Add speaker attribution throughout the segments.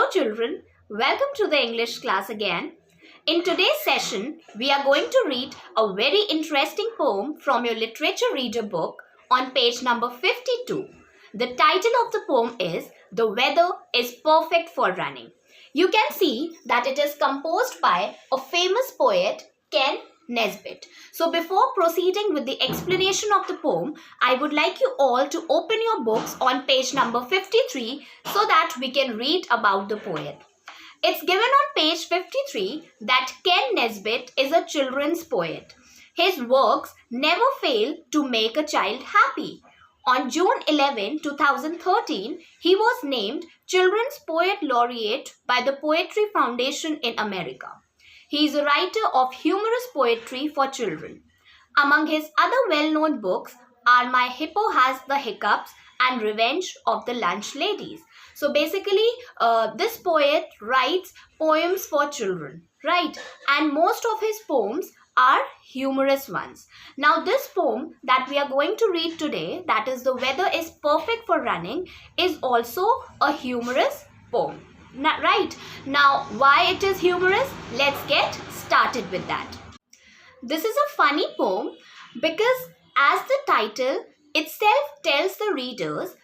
Speaker 1: Hello children, welcome to the English class again. In today's session, we are going to read a very interesting poem from your literature reader book on page number 52. The title of the poem is The Weather is Perfect for Running. You can see that it is composed by a famous poet, Ken Nesbitt. So before proceeding with the explanation of the poem, I would like you all to open your books on page number 53 so that we can read about the poet. It's given on page 53 that Ken Nesbitt is a children's poet. His works never fail to make a child happy. On June 11, 2013, he was named Children's Poet Laureate by the Poetry Foundation in America. He is a writer of humorous poetry for children. Among his other well-known books are My Hippo Has the Hiccups and Revenge of the Lunch Ladies. So basically, this poet writes poems for children, right? And most of his poems are humorous ones. Now this poem that we are going to read today, that is The Weather is Perfect for Running, is also a humorous poem. Right, now why it is humorous? Let's get started with that. This is a funny poem because as the title itself tells the readers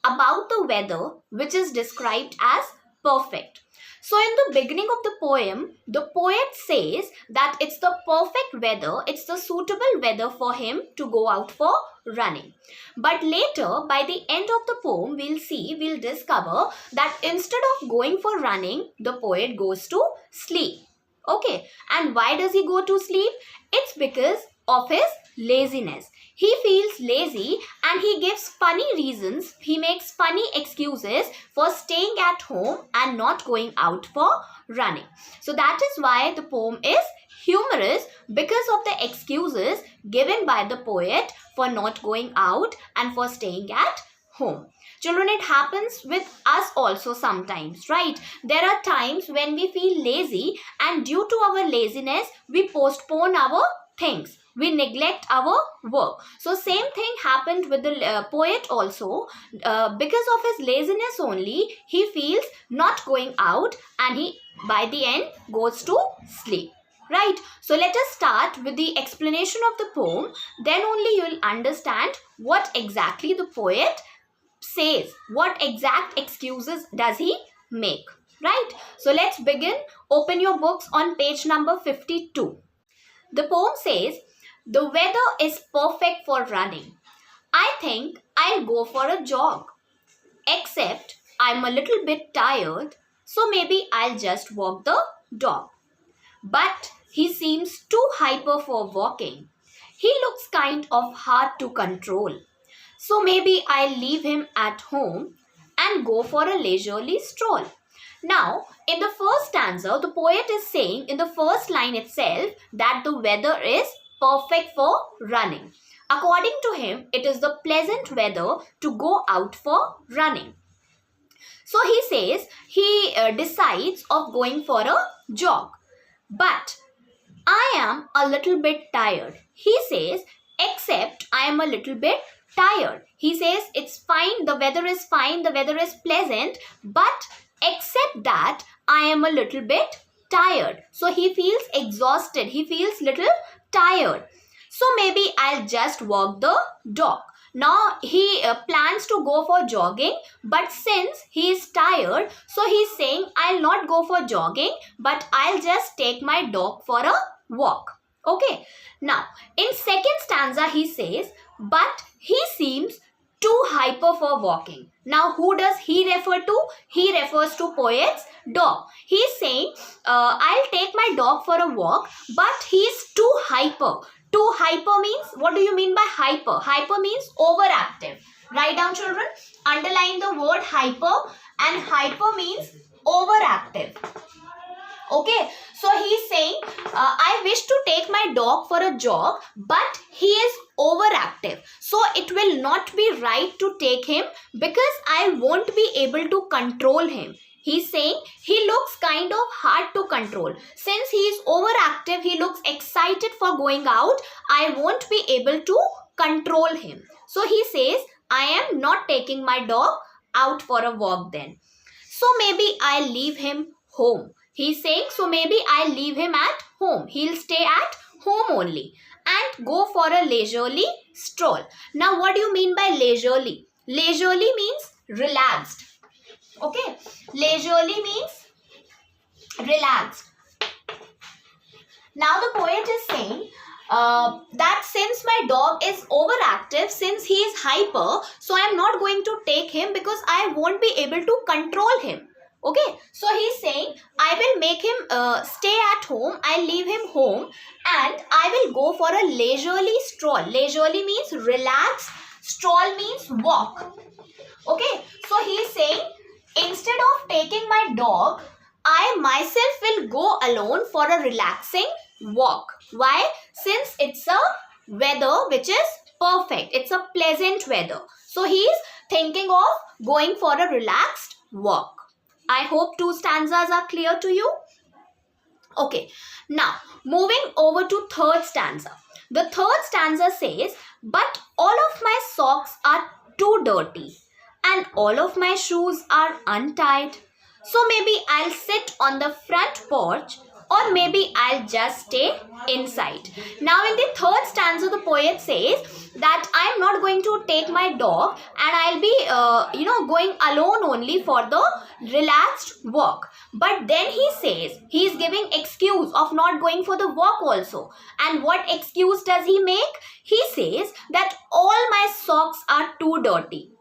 Speaker 1: about the weather which is described as perfect. So in the beginning of the poem, the poet says that it's the perfect weather, it's the suitable weather for him to go out for running. But later, by the end of the poem, we'll discover that instead of going for running, the poet goes to sleep. Okay, and why does he go to sleep? It's because of his laziness. He feels lazy and he gives funny reasons. He makes funny excuses for staying at home and not going out for running. So that is why the poem is humorous, because of the excuses given by the poet for not going out and for staying at home. Children, it happens with us also sometimes, right? There are times when we feel lazy and due to our laziness, we postpone our things. We neglect our work. So same thing happened with the poet also. Because of his laziness only, he feels not going out and he by the end goes to sleep. Right. So let us start with the explanation of the poem. Then only you will understand what exactly the poet says. What exact excuses does he make? Right. So let's begin. Open your books on page number 52. The poem says, the weather is perfect for running. I think I'll go for a jog. Except I'm a little bit tired, so maybe I'll just walk the dog. But he seems too hyper for walking. He looks kind of hard to control. So maybe I'll leave him at home and go for a leisurely stroll. Now, in the first stanza, the poet is saying in the first line itself that the weather is perfect for running. According to him, it is the pleasant weather to go out for running. So he says he decides of going for a jog. But I am a little bit tired. He says, except I am a little bit tired. He says it's fine, the weather is fine, the weather is pleasant, but except that I am a little bit tired. So he feels exhausted. He feels little tired. So maybe I'll just walk the dog. Now he plans to go for jogging, but since he is tired, so he's saying I'll not go for jogging, but I'll just take my dog for a walk. Okay. Now in second stanza he says, but he seems too hyper for walking. Now who does he refer to? He refers to poet's dog. He's saying I'll take my dog for a walk, but he's too hyper. Too hyper means, what do you mean by hyper? Hyper means overactive. Write down children, underline the word hyper, and hyper means overactive. Okay, so he's saying I wish to take my dog for a jog, but he is overactive. So it will not be right to take him because I won't be able to control him. He's saying he looks kind of hard to control. Since he is overactive, he looks excited for going out. I won't be able to control him. So he says, I am not taking my dog out for a walk then. So maybe I'll leave him home. He's saying, so maybe I'll leave him at home. He'll stay at home only and go for a leisurely stroll. Now, what do you mean by leisurely? Leisurely means relaxed. Okay. Leisurely means relaxed. Now, the poet is saying that since my dog is overactive, since he is hyper, so I am not going to take him because I won't be able to control him. Okay, so he's saying I will make him stay at home. I'll leave him home and I will go for a leisurely stroll. Leisurely means relaxed. Stroll means walk. Okay, so he's saying instead of taking my dog, I myself will go alone for a relaxing walk. Why? Since it's a weather which is perfect. It's a pleasant weather. So he's thinking of going for a relaxed walk. I hope 2 stanzas are clear to you. Okay, now moving over to 3rd stanza. The 3rd stanza says, but all of my socks are too dirty and all of my shoes are untied. So maybe I'll sit on the front porch or maybe I'll just stay inside. Now in the 3rd stanza, the poet says that I'm not going to take my dog and I'll be, going alone only for the relaxed walk. But then he says, he's giving excuse of not going for the walk also. And what excuse does he make? He says that all my socks are too dirty.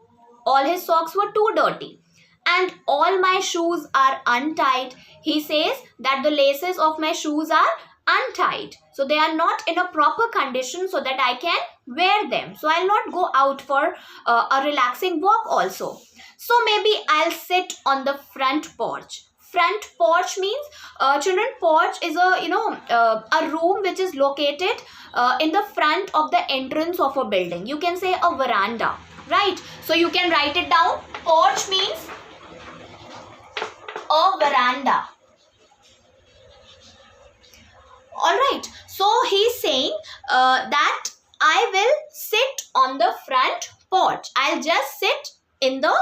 Speaker 1: All his socks were too dirty. And all my shoes are untied. He says that the laces of my shoes are untied. So they are not in a proper condition so that I can wear them. So I'll not go out for a relaxing walk also. So maybe I'll sit on the front porch. Front porch means, children, porch is a room which is located in the front of the entrance of a building. You can say a veranda, right? So you can write it down. Porch means a veranda. Alright, so he's saying that I will sit on the front porch. I'll just sit in the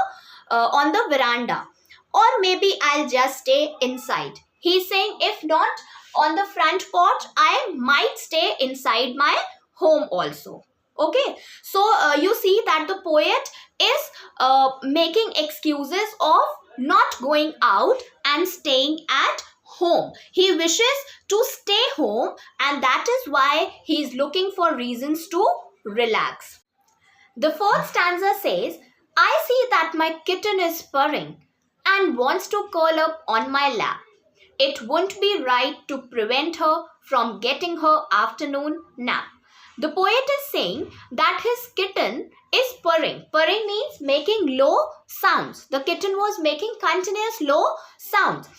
Speaker 1: on the veranda, or maybe I'll just stay inside. He's saying if not on the front porch, I might stay inside my home also. Okay, so you see that the poet is making excuses of not going out and staying at home. He wishes to stay home and that is why he is looking for reasons to relax. The 4th stanza says, I see that my kitten is purring and wants to curl up on my lap. It won't be right to prevent her from getting her afternoon nap. The poet is saying that his kitten is purring. Purring means making low sounds. The kitten was making continuous low sounds.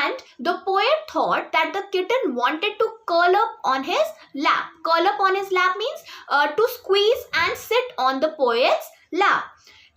Speaker 1: And the poet thought that the kitten wanted to curl up on his lap. Curl up on his lap means to squeeze and sit on the poet's lap.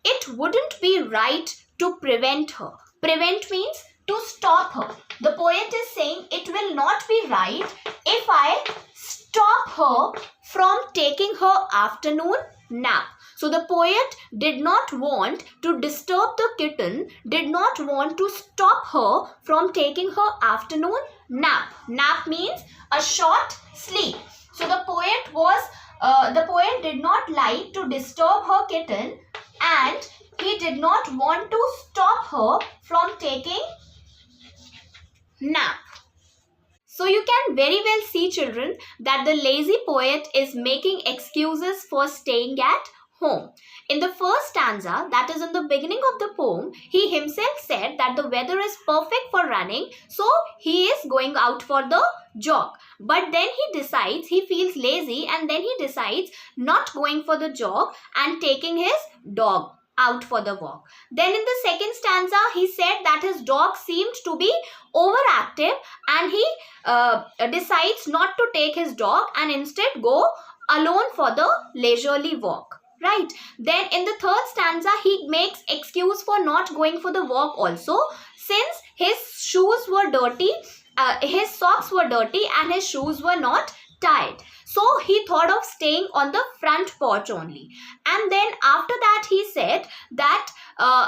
Speaker 1: It wouldn't be right to prevent her. Prevent means to stop her. The poet is saying it will not be right if I stop her from taking her afternoon nap. So the poet did not want to disturb the kitten, did not want to stop her from taking her afternoon nap. Nap means a short sleep. So the poet did not like to disturb her kitten and he did not want to stop her from taking nap. So you can very well see, children, that the lazy poet is making excuses for staying at home. In the 1st stanza, that is in the beginning of the poem, he himself said that the weather is perfect for running, so he is going out for the jog. But then he decides, he feels lazy and then he decides not going for the jog and taking his dog out for the walk. Then in the 2nd stanza, he said that his dog seemed to be overactive and he decides not to take his dog and instead go alone for the leisurely walk. Right. Then in the 3rd stanza, he makes excuse for not going for the walk also, since his shoes were dirty, his socks were dirty and his shoes were not tied. So he thought of staying on the front porch only. And then after that he said that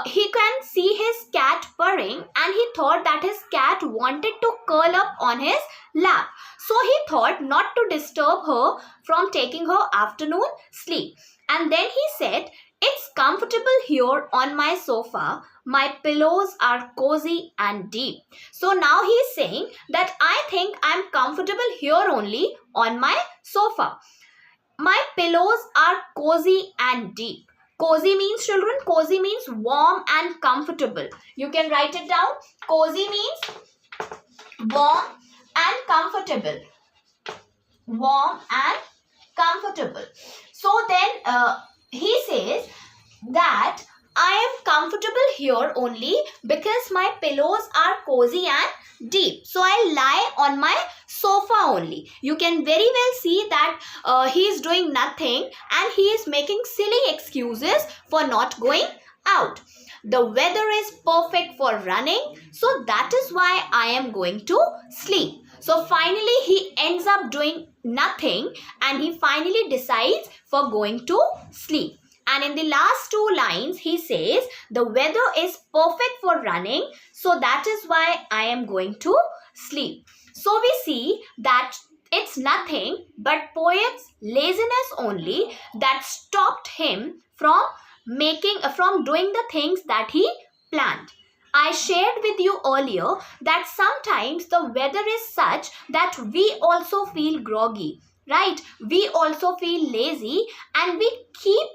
Speaker 1: he can see his cat purring, and he thought that his cat wanted to curl up on his lap. So he thought not to disturb her from taking her afternoon sleep. And then he said, "It's comfortable here on my sofa. My pillows are cozy and deep." So now he is saying that I think I'm comfortable here only on my sofa. My pillows are cozy and deep. Cozy means, children, cozy means warm and comfortable. You can write it down. Cozy means warm and comfortable. Warm and comfortable. So then he says that I am comfortable here only because my pillows are cozy and deep. So I lie on my sofa only. You can very well see that he is doing nothing and he is making silly excuses for not going out. The weather is perfect for running, so that is why I am going to sleep. So finally he ends up doing nothing and he finally decides for going to sleep. And in the last two lines, he says, the weather is perfect for running, so that is why I am going to sleep. So we see that it's nothing but poet's laziness only that stopped him from doing the things that he planned. I shared with you earlier that sometimes the weather is such that we also feel groggy. Right, we also feel lazy, and we keep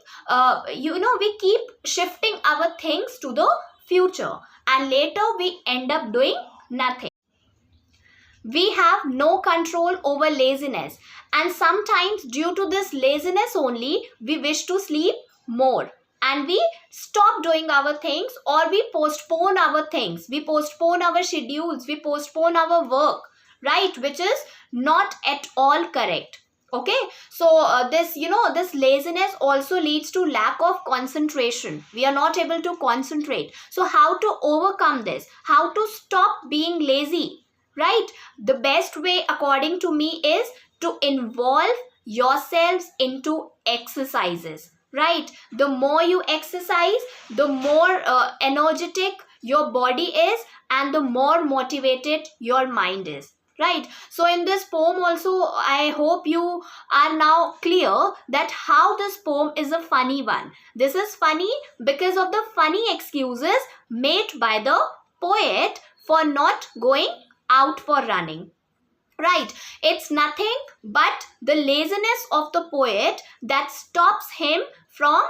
Speaker 1: we keep shifting our things to the future, and later we end up doing nothing. We have no control over laziness, and sometimes due to this laziness only we wish to sleep more, and we stop doing our things, or we postpone our things, we postpone our schedules, we postpone our work, right, which is not at all correct. Okay, so this laziness also leads to lack of concentration. We are not able to concentrate. So how to overcome this? How to stop being lazy? Right, the best way according to me is to involve yourselves into exercises. Right, the more you exercise, the more energetic your body is, and the more motivated your mind is. Right, so in this poem also I hope you are now clear that how this poem is a funny one. This is funny because of the funny excuses made by the poet for not going out for running. Right, it's nothing but the laziness of the poet that stops him from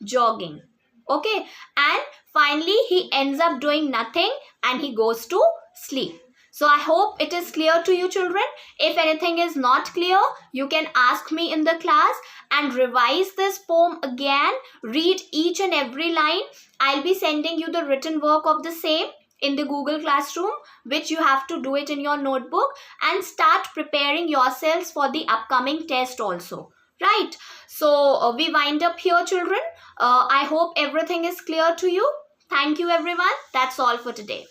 Speaker 1: jogging. Okay, and finally he ends up doing nothing and he goes to sleep. So I hope it is clear to you, children. If anything is not clear, you can ask me in the class and revise this poem again. Read each and every line. I'll be sending you the written work of the same in the Google Classroom, which you have to do it in your notebook, and start preparing yourselves for the upcoming test also. Right. So we wind up here, children. I hope everything is clear to you. Thank you, everyone. That's all for today.